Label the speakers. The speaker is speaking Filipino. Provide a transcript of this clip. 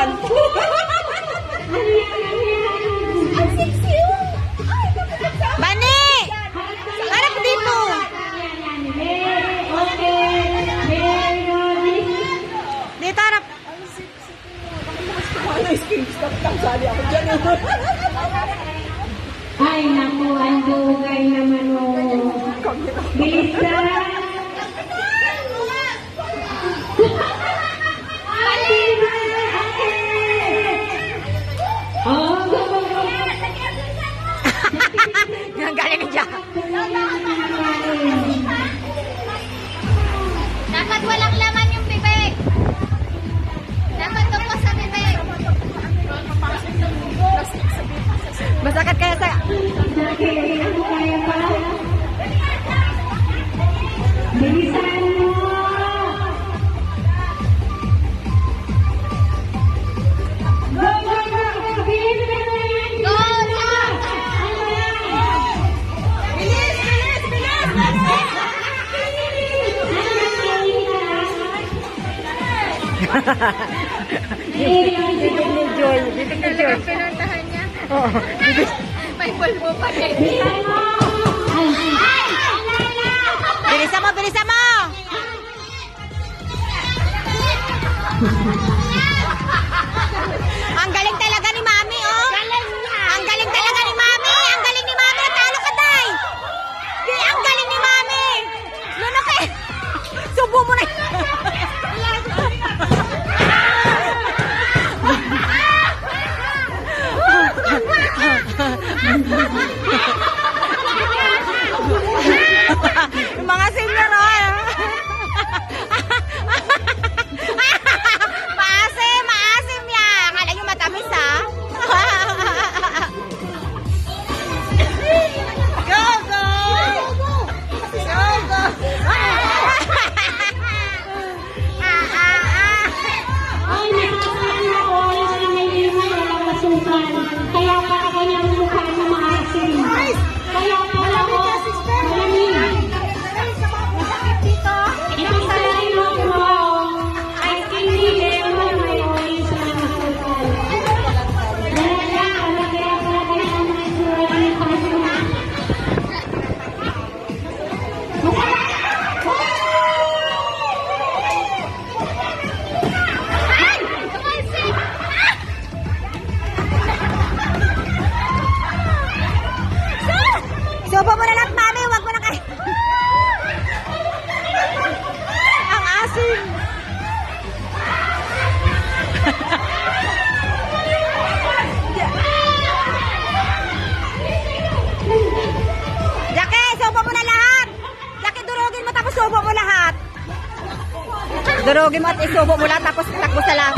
Speaker 1: yan.
Speaker 2: Bani! Harap dito! Dito harap.
Speaker 3: Ay, naku, ang dugay naman o. Bilisan! Oh,
Speaker 2: Ang galing niya.
Speaker 4: Dapat walang laman yung bibig. Dapat tungkol sa bibig.
Speaker 2: Masakit kaya sa...
Speaker 3: kaya pa? Bilisan mo! Go, go, go! Bilisan mo yan!
Speaker 4: Go, lang!
Speaker 2: Bibig ni Joy. Bibig ni Joy.
Speaker 4: Pinuntahan niya.
Speaker 2: Oo. Bibig.
Speaker 4: May pulbo pa kayo.
Speaker 3: Bilisan mo!
Speaker 2: Bilisan mo, bilisan mo! Ang galing talaga ni Mami, oh! Ang galing talaga ni Mami! Ang galing ni Mami! Talo ka, Day! Ang galing ni Mami! Lunok eh! Subo mo na! Yung mga senior, oh! Maasim! Maasim yan! Akala nyo matamis, ha? Go, go! Go, go!
Speaker 3: Ay, nakakaano ako. Yung may lima, walang masukan. Kaya pa ako ng mukha na maasim. Kaya pala ako malamig. Ito sa lalong mo ay kinili mo may oil sa masukan. Kaya pala kayo ang mga sura ng pasukan.
Speaker 2: Subo mo na lang, Mami! Huwag mo na kayo! Ang asim! Jackie, subo mo na lahat! Jackie, durugin mo tapos subo mo lahat! Durugin mo at isubo mo lahat tapos takbo sa lahat.